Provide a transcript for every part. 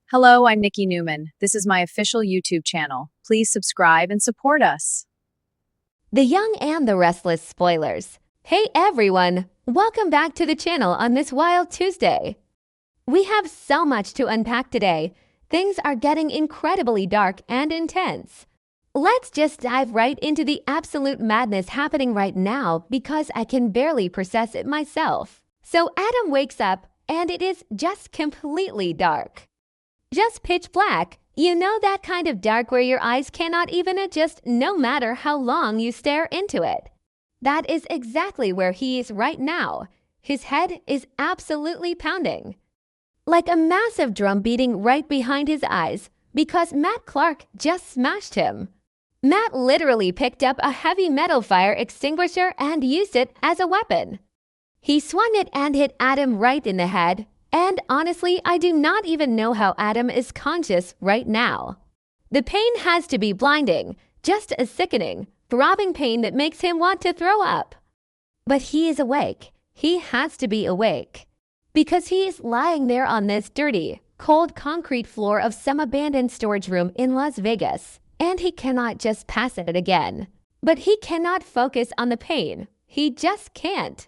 Hello, I'm Nikki Newman. This is my official YouTube channel. Please subscribe and support us. The Young and the Restless spoilers. Hey everyone! Welcome back to the channel on this wild Tuesday. We have so much to unpack today. Things are getting incredibly dark and intense. Let's just dive right into the absolute madness happening right now because I can barely process it myself. So Adam wakes up and it is just completely dark. Just pitch black. You know that kind of dark where your eyes cannot even adjust no matter how long you stare into it. That is exactly where he is right now. His head is absolutely pounding. Like a massive drum beating right behind his eyes because Matt Clark just smashed him. Matt literally picked up a heavy metal fire extinguisher and used it as a weapon. He swung it and hit Adam right in the head. And honestly, I do not even know how Adam is conscious right now. The pain has to be blinding, just a sickening, throbbing pain that makes him want to throw up. But he is awake. He has to be awake. Because he is lying there on this dirty, cold concrete floor of some abandoned storage room in Las Vegas. And he cannot just pass it again. But he cannot focus on the pain. He just can't.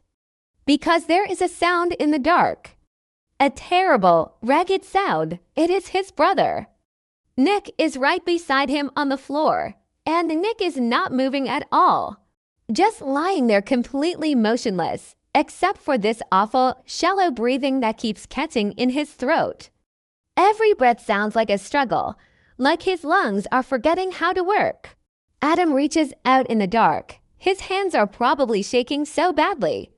Because there is a sound in the dark. A terrible, ragged sound. It is his brother. Nick is right beside him on the floor, and Nick is not moving at all. Just lying there completely motionless, except for this awful, shallow breathing that keeps catching in his throat. Every breath sounds like a struggle, like his lungs are forgetting how to work. Adam reaches out in the dark. His hands are probably shaking so badly.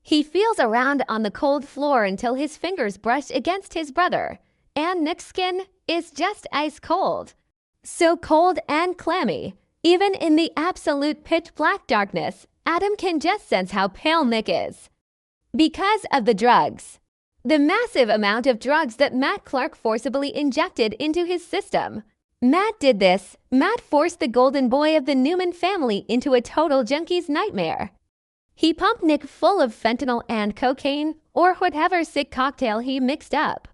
He feels around on the cold floor until his fingers brush against his brother, and Nick's skin is just ice cold. So cold and clammy. Even in the absolute pitch black darkness, Adam can just sense how pale Nick is. Because of the drugs. The massive amount of drugs that Matt Clark forcibly injected into his system. Matt did this. Matt forced the golden boy of the Newman family into a total junkie's nightmare. He pumped Nick full of fentanyl and cocaine, or whatever sick cocktail he mixed up.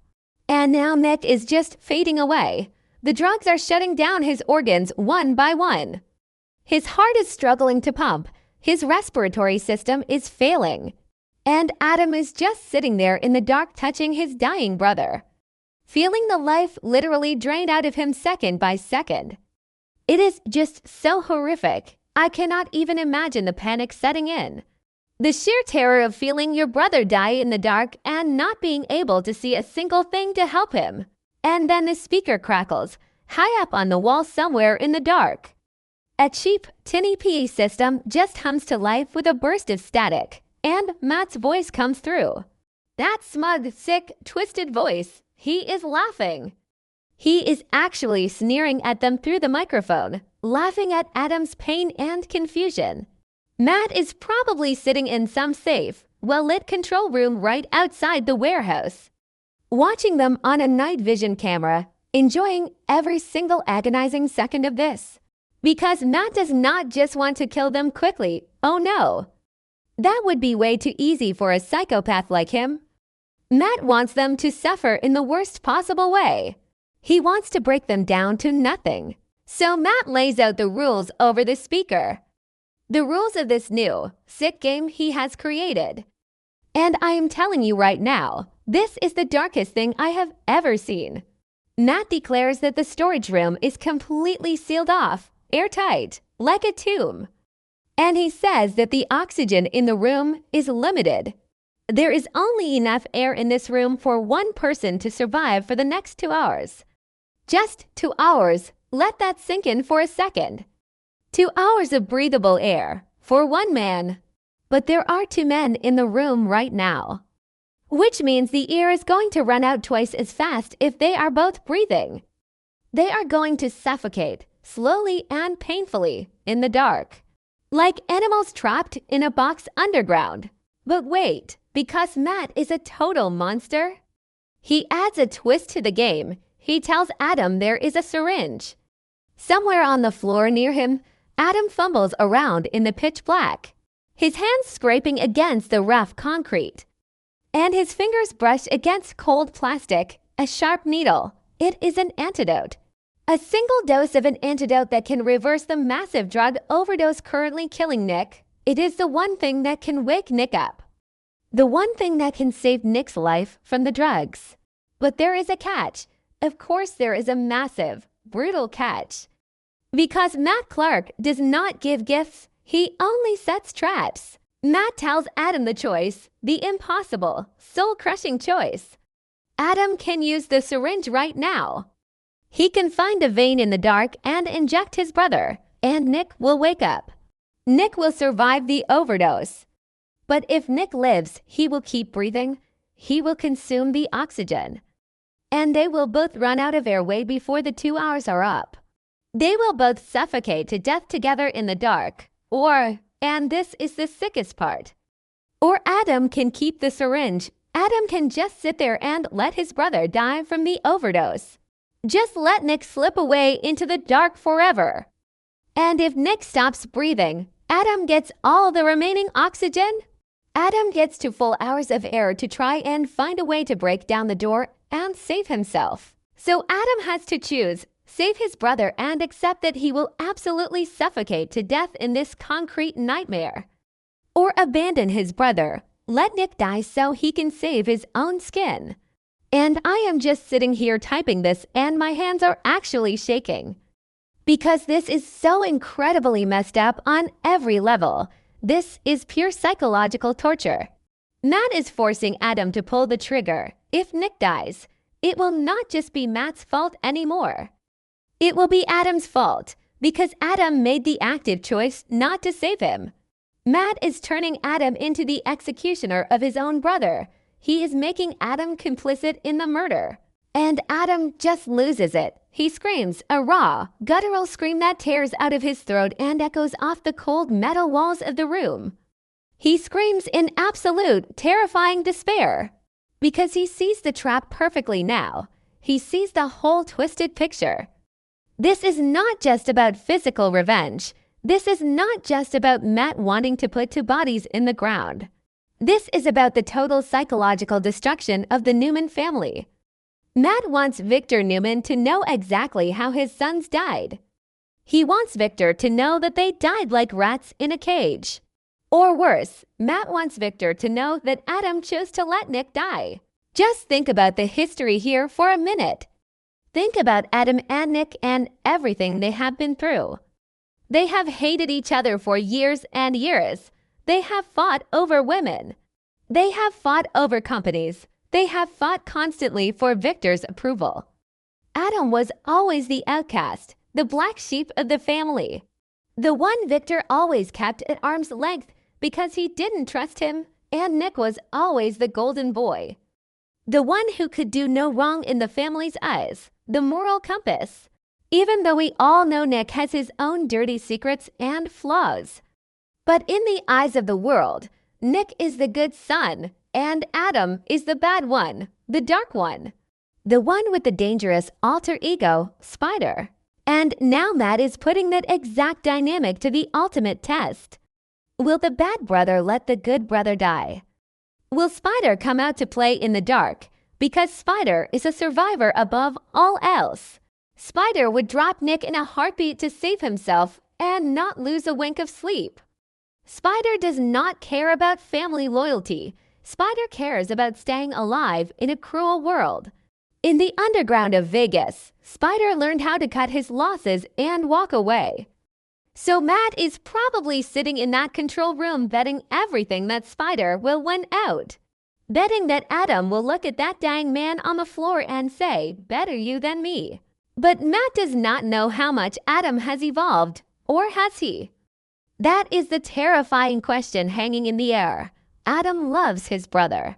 And now Nick is just fading away. The drugs are shutting down his organs one by one. His heart is struggling to pump. His respiratory system is failing. And Adam is just sitting there in the dark touching his dying brother, feeling the life literally drained out of him second by second. It is just so horrific. I cannot even imagine the panic setting in. The sheer terror of feeling your brother die in the dark and not being able to see a single thing to help him. And then the speaker crackles, high up on the wall somewhere in the dark. A cheap, tinny PA system just hums to life with a burst of static, and Matt's voice comes through. That smug, sick, twisted voice. He is laughing. He is actually sneering at them through the microphone, laughing at Adam's pain and confusion. Matt is probably sitting in some safe, well-lit control room right outside the warehouse, watching them on a night vision camera, enjoying every single agonizing second of this. Because Matt does not just want to kill them quickly, oh no. That would be way too easy for a psychopath like him. Matt wants them to suffer in the worst possible way. He wants to break them down to nothing. So Matt lays out the rules over the speaker. The rules of this new, sick game he has created. And I am telling you right now, this is the darkest thing I have ever seen. Matt declares that the storage room is completely sealed off, airtight, like a tomb. And he says that the oxygen in the room is limited. There is only enough air in this room for one person to survive for the next 2 hours. Just 2 hours. Let that sink in for a second. 2 hours of breathable air for one man. But there are 2 men in the room right now. Which means the air is going to run out twice as fast if they are both breathing. They are going to suffocate, slowly and painfully, in the dark. Like animals trapped in a box underground. But wait, because Matt is a total monster? He adds a twist to the game. He tells Adam there is a syringe. Somewhere on the floor near him, Adam fumbles around in the pitch black, his hands scraping against the rough concrete. And his fingers brush against cold plastic, a sharp needle, It is an antidote. A single dose of an antidote that can reverse the massive drug overdose currently killing Nick. It is the one thing that can wake Nick up. The one thing that can save Nick's life from the drugs. But there is a catch. Of course there is a massive, brutal catch. Because Matt Clark does not give gifts, he only sets traps. Matt tells Adam the choice, the impossible, soul-crushing choice. Adam can use the syringe right now. He can find a vein in the dark and inject his brother, and Nick will wake up. Nick will survive the overdose. But if Nick lives, he will keep breathing. He will consume the oxygen. And they will both run out of air way before the 2 hours are up. They will both suffocate to death together in the dark. Or, and this is the sickest part, or Adam can keep the syringe. Adam can just sit there and let his brother die from the overdose. Just let Nick slip away into the dark forever. And if Nick stops breathing, Adam gets all the remaining oxygen. Adam gets 2 full hours of air to try and find a way to break down the door and save himself. So Adam has to choose, save his brother and accept that he will absolutely suffocate to death in this concrete nightmare. Or abandon his brother, let Nick die so he can save his own skin. And I am just sitting here typing this and my hands are actually shaking. Because this is so incredibly messed up on every level. This is pure psychological torture. Matt is forcing Adam to pull the trigger. If Nick dies, it will not just be Matt's fault anymore. It will be Adam's fault, because Adam made the active choice not to save him. Matt is turning Adam into the executioner of his own brother. He is making Adam complicit in the murder. And Adam just loses it. He screams, a raw, guttural scream that tears out of his throat and echoes off the cold metal walls of the room. He screams in absolute, terrifying despair. Because he sees the trap perfectly now. He sees the whole twisted picture. This is not just about physical revenge. This is not just about Matt wanting to put 2 bodies in the ground. This is about the total psychological destruction of the Newman family. Matt wants Victor Newman to know exactly how his sons died. He wants Victor to know that they died like rats in a cage. Or worse, Matt wants Victor to know that Adam chose to let Nick die. Just think about the history here for a minute. Think about Adam and Nick and everything they have been through. They have hated each other for years and years. They have fought over women. They have fought over companies. They have fought constantly for Victor's approval. Adam was always the outcast, the black sheep of the family. The one Victor always kept at arm's length because he didn't trust him, and Nick was always the golden boy. The one who could do no wrong in the family's eyes, the moral compass. Even though we all know Nick has his own dirty secrets and flaws. But in the eyes of the world, Nick is the good son, and Adam is the bad one, the dark one. The one with the dangerous alter ego, Spider. And now Matt is putting that exact dynamic to the ultimate test. Will the bad brother let the good brother die? Will Spider come out to play in the dark? Because Spider is a survivor above all else. Spider would drop Nick in a heartbeat to save himself and not lose a wink of sleep. Spider does not care about family loyalty. Spider cares about staying alive in a cruel world. In the underground of Vegas, Spider learned how to cut his losses and walk away. So Matt is probably sitting in that control room betting everything that Spider will win out. Betting that Adam will look at that dying man on the floor and say, better you than me. But Matt does not know how much Adam has evolved, or has he? That is the terrifying question hanging in the air. Adam loves his brother.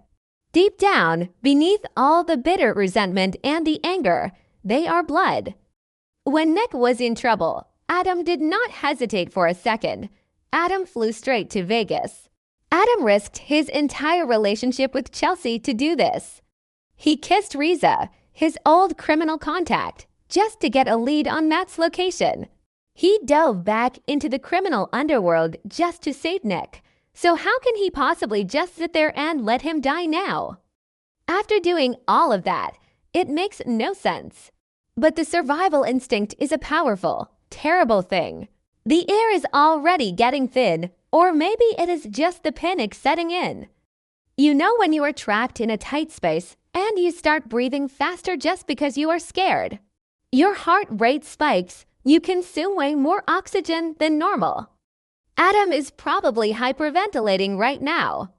Deep down, beneath all the bitter resentment and the anger, they are blood. When Nick was in trouble, Adam did not hesitate for a second. Adam flew straight to Vegas. Adam risked his entire relationship with Chelsea to do this. He kissed Riza, his old criminal contact, just to get a lead on Matt's location. He dove back into the criminal underworld just to save Nick. So how can he possibly just sit there and let him die now? After doing all of that, It makes no sense. But the survival instinct is a powerful, terrible thing. The air is already getting thin, or maybe it is just the panic setting in. You know when you are trapped in a tight space and you start breathing faster just because you are scared. Your heart rate spikes, you consume way more oxygen than normal. Adam is probably hyperventilating right now.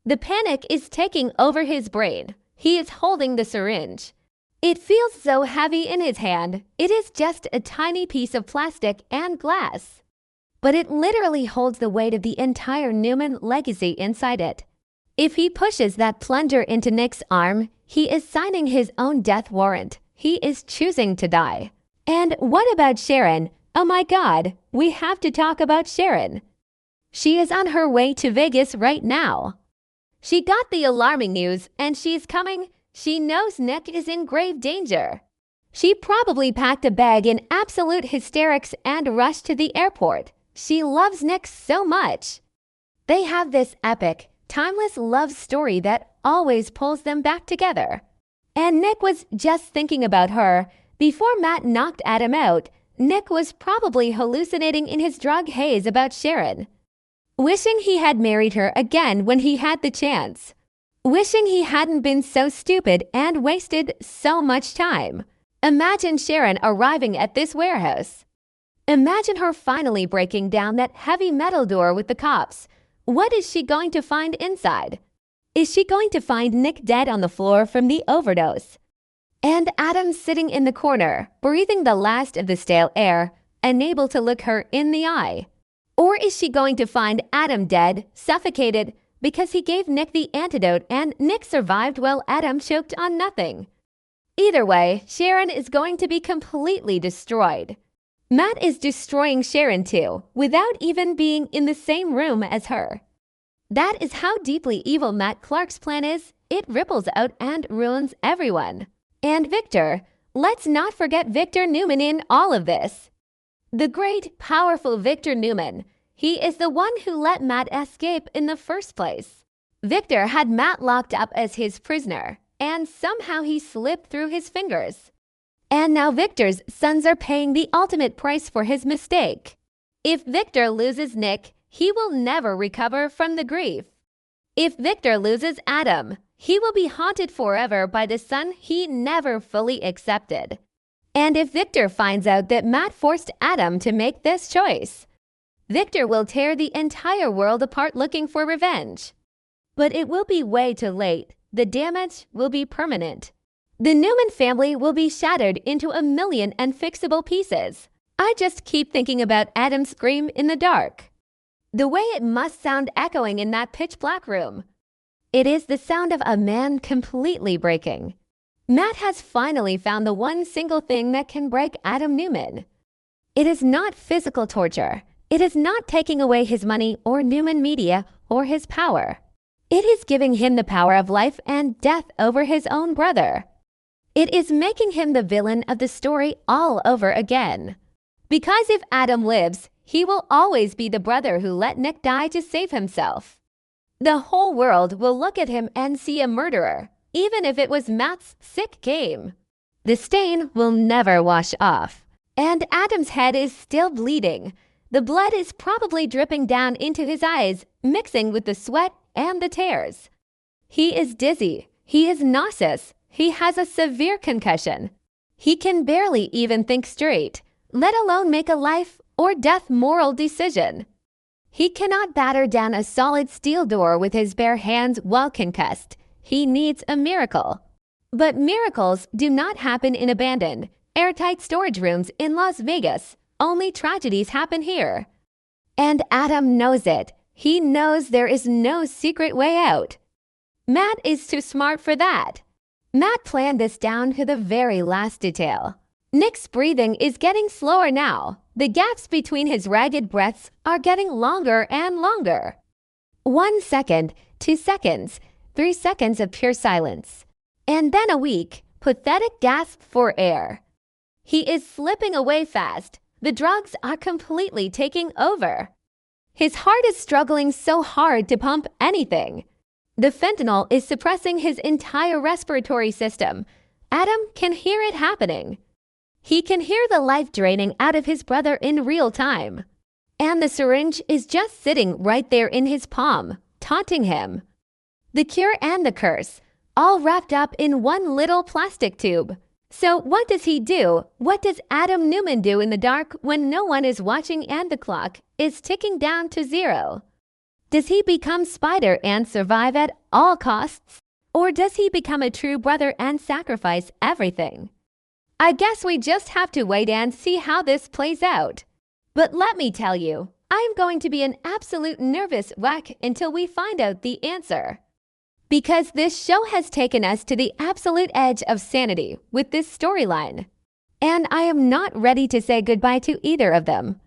The panic is taking over his brain. He is holding the syringe. It feels so heavy in his hand. It is just a tiny piece of plastic and glass. But it literally holds the weight of the entire Newman legacy inside it. If he pushes that plunger into Nick's arm, he is signing his own death warrant. He is choosing to die. And what about Sharon? Oh my God, we have to talk about Sharon. She is on her way to Vegas right now. She got the alarming news and she's coming. She knows Nick is in grave danger. She probably packed a bag in absolute hysterics and rushed to the airport. She loves Nick so much. They have this epic, timeless love story that always pulls them back together. And Nick was just thinking about her. Before Matt knocked Adam out, Nick was probably hallucinating in his drug haze about Sharon. Wishing he had married her again when he had the chance. Wishing he hadn't been so stupid and wasted so much time. Imagine Sharon arriving at this warehouse. Imagine her finally breaking down that heavy metal door with the cops. What is she going to find inside? Is she going to find Nick dead on the floor from the overdose? And Adam sitting in the corner, breathing the last of the stale air, unable to look her in the eye? Or is she going to find Adam dead, suffocated, because he gave Nick the antidote and Nick survived while Adam choked on nothing? Either way, Sharon is going to be completely destroyed. Matt is destroying Sharon too, without even being in the same room as her. That is how deeply evil Matt Clark's plan is. It ripples out and ruins everyone. And Victor, let's not forget Victor Newman in all of this. The great, powerful Victor Newman. He is the one who let Matt escape in the first place. Victor had Matt locked up as his prisoner, and somehow he slipped through his fingers. And now Victor's sons are paying the ultimate price for his mistake. If Victor loses Nick, he will never recover from the grief. If Victor loses Adam, he will be haunted forever by the son he never fully accepted. And if Victor finds out that Matt forced Adam to make this choice, Victor will tear the entire world apart looking for revenge. But it will be way too late. The damage will be permanent. The Newman family will be shattered into a million unfixable pieces. I just keep thinking about Adam's scream in the dark. The way it must sound echoing in that pitch-black room. It is the sound of a man completely breaking. Matt has finally found the one single thing that can break Adam Newman. It is not physical torture. It is not taking away his money or Newman Media or his power. It is giving him the power of life and death over his own brother. It is making him the villain of the story all over again. Because if Adam lives, he will always be the brother who let Nick die to save himself. The whole world will look at him and see a murderer, even if it was Matt's sick game. The stain will never wash off. And Adam's head is still bleeding. The blood is probably dripping down into his eyes, mixing with the sweat and the tears. He is dizzy. He is nauseous. He has a severe concussion. He can barely even think straight, let alone make a life or death moral decision. He cannot batter down a solid steel door with his bare hands while concussed. He needs a miracle. But miracles do not happen in abandoned, airtight storage rooms in Las Vegas. Only tragedies happen here. And Adam knows it. He knows there is no secret way out. Matt is too smart for that. Matt planned this down to the very last detail. Nick's breathing is getting slower now. The gaps between his ragged breaths are getting longer and longer. 1 second, 2 seconds, 3 seconds of pure silence. And then a weak, pathetic gasp for air. He is slipping away fast. The drugs are completely taking over. His heart is struggling so hard to pump anything. The fentanyl is suppressing his entire respiratory system. Adam can hear it happening. He can hear the life draining out of his brother in real time. And the syringe is just sitting right there in his palm, taunting him. The cure and the curse, all wrapped up in one little plastic tube. So what does he do? What does Adam Newman do in the dark when no one is watching and the clock is ticking down to 0? Does he become Spider and survive at all costs? Or does he become a true brother and sacrifice everything? I guess we just have to wait and see how this plays out. But let me tell you, I'm going to be an absolute nervous wreck until we find out the answer. Because this show has taken us to the absolute edge of sanity with this storyline. And I am not ready to say goodbye to either of them.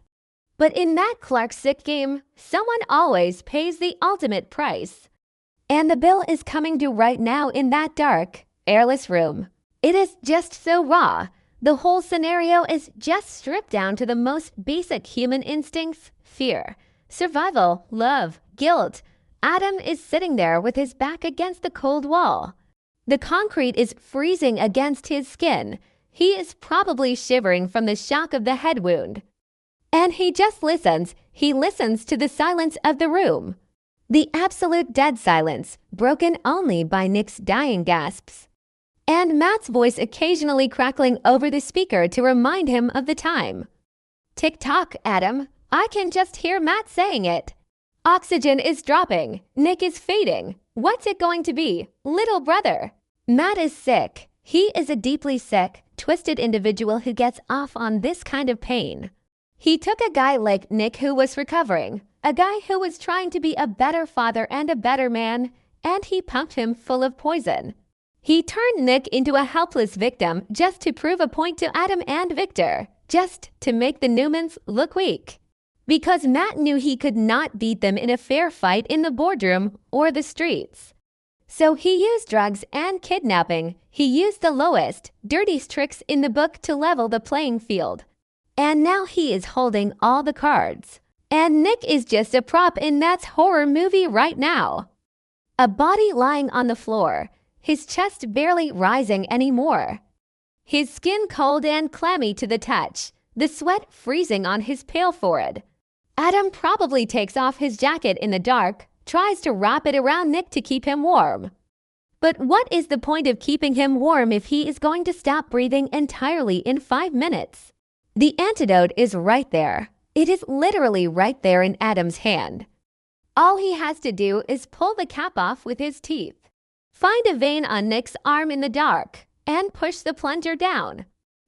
But in that Clark's sick game, someone always pays the ultimate price. And the bill is coming due right now in that dark, airless room. It is just so raw. The whole scenario is just stripped down to the most basic human instincts: fear, survival, love, guilt. Adam is sitting there with his back against the cold wall. The concrete is freezing against his skin. He is probably shivering from the shock of the head wound. And he just listens. He listens to the silence of the room. The absolute dead silence, broken only by Nick's dying gasps. And Matt's voice occasionally crackling over the speaker to remind him of the time. Tick-tock, Adam. I can just hear Matt saying it. Oxygen is dropping. Nick is fading. What's it going to be? Little brother. Matt is sick. He is a deeply sick, twisted individual who gets off on this kind of pain. He took a guy like Nick who was recovering, a guy who was trying to be a better father and a better man, and he pumped him full of poison. He turned Nick into a helpless victim just to prove a point to Adam and Victor, just to make the Newmans look weak. Because Matt knew he could not beat them in a fair fight in the boardroom or the streets. So he used drugs and kidnapping. He used the lowest, dirtiest tricks in the book to level the playing field. And now he is holding all the cards. And Nick is just a prop in Matt's horror movie right now. A body lying on the floor, his chest barely rising anymore. His skin cold and clammy to the touch, the sweat freezing on his pale forehead. Adam probably takes off his jacket in the dark, tries to wrap it around Nick to keep him warm. But what is the point of keeping him warm if he is going to stop breathing entirely in 5 minutes? The antidote is right there. It is literally right there in Adam's hand. All he has to do is pull the cap off with his teeth. Find a vein on Nick's arm in the dark and push the plunger down.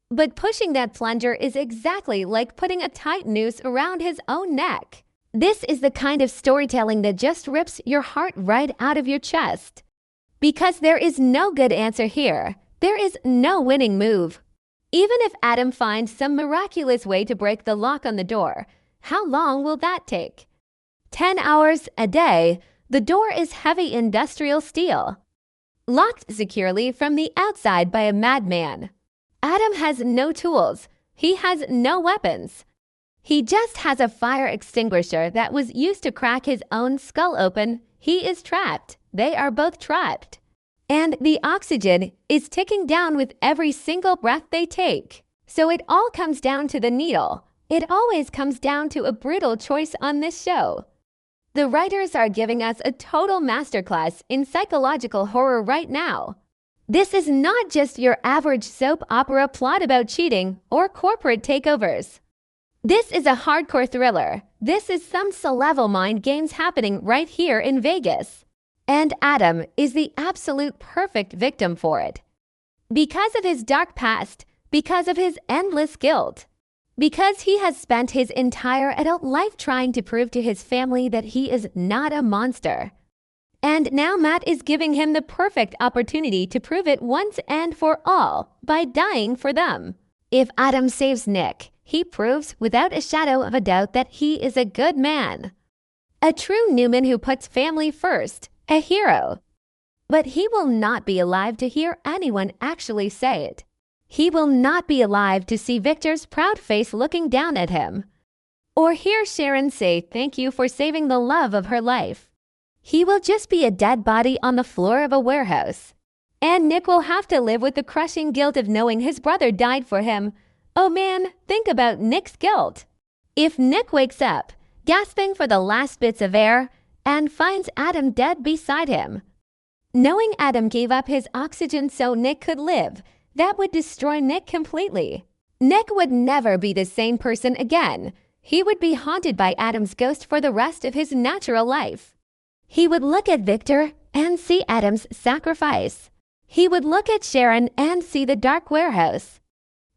But pushing that plunger is exactly like putting a tight noose around his own neck. This is the kind of storytelling that just rips your heart right out of your chest. Because there is no good answer here. There is no winning move. Even if Adam finds some miraculous way to break the lock on the door, how long will that take? 10 hours a day. The door is heavy industrial steel, locked securely from the outside by a madman. Adam has no tools. He has no weapons. He just has a fire extinguisher that was used to crack his own skull open. He is trapped. They are both trapped. And the oxygen is ticking down with every single breath they take. So it all comes down to the needle. It always comes down to a brutal choice on this show. The writers are giving us a total masterclass in psychological horror right now. This is not just your average soap opera plot about cheating or corporate takeovers. This is a hardcore thriller. This is some level mind games happening right here in Vegas. And Adam is the absolute perfect victim for it. Because of his dark past, because of his endless guilt, because he has spent his entire adult life trying to prove to his family that he is not a monster. And now Matt is giving him the perfect opportunity to prove it once and for all by dying for them. If Adam saves Nick, he proves without a shadow of a doubt that he is a good man. A true Newman who puts family first, a hero. But he will not be alive to hear anyone actually say it. He will not be alive to see Victor's proud face looking down at him, or hear Sharon say thank you for saving the love of her life. He will just be a dead body on the floor of a warehouse. And Nick will have to live with the crushing guilt of knowing his brother died for him. Oh man, think about Nick's guilt. If Nick wakes up, gasping for the last bits of air, and finds Adam dead beside him, knowing Adam gave up his oxygen so Nick could live, that would destroy Nick completely. Nick would never be the same person again. He would be haunted by Adam's ghost for the rest of his natural life. He would look at Victor and see Adam's sacrifice. He would look at Sharon and see the dark warehouse.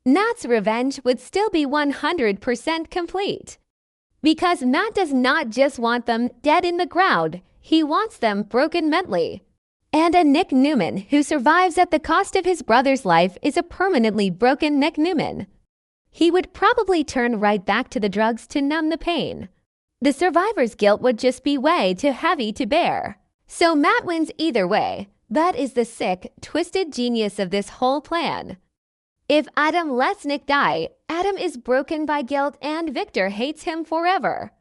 Matt's revenge would still be 100% complete. Because Matt does not just want them dead in the ground, he wants them broken mentally. And a Nick Newman who survives at the cost of his brother's life is a permanently broken Nick Newman. He would probably turn right back to the drugs to numb the pain. The survivor's guilt would just be way too heavy to bear. So Matt wins either way. That is the sick, twisted genius of this whole plan. If Adam lets Nick die, Adam is broken by guilt and Victor hates him forever.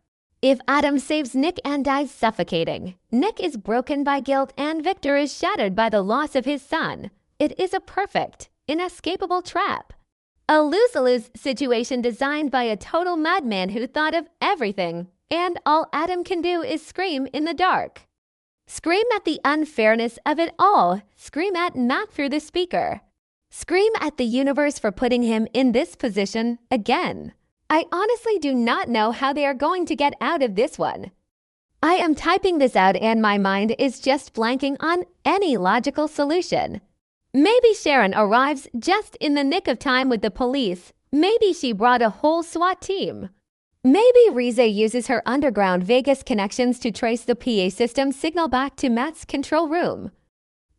If Adam saves Nick and dies suffocating, Nick is broken by guilt and Victor is shattered by the loss of his son. It is a perfect, inescapable trap. A lose-lose situation designed by a total madman who thought of everything, and all Adam can do is scream in the dark. Scream at the unfairness of it all. Scream at Matt through the speaker. Scream at the universe for putting him in this position again. I honestly do not know how they are going to get out of this one. I am typing this out and my mind is just blanking on any logical solution. Maybe Sharon arrives just in the nick of time with the police. Maybe she brought a whole SWAT team. Maybe Riza uses her underground Vegas connections to trace the PA system signal back to Matt's control room.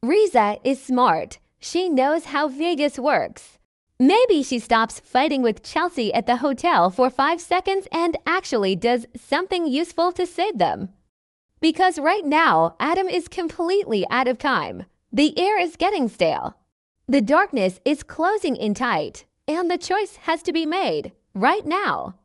Riza is smart. She knows how Vegas works. Maybe she stops fighting with Chelsea at the hotel for 5 seconds and actually does something useful to save them. Because right now, Adam is completely out of time. The air is getting stale. The darkness is closing in tight, and the choice has to be made right now.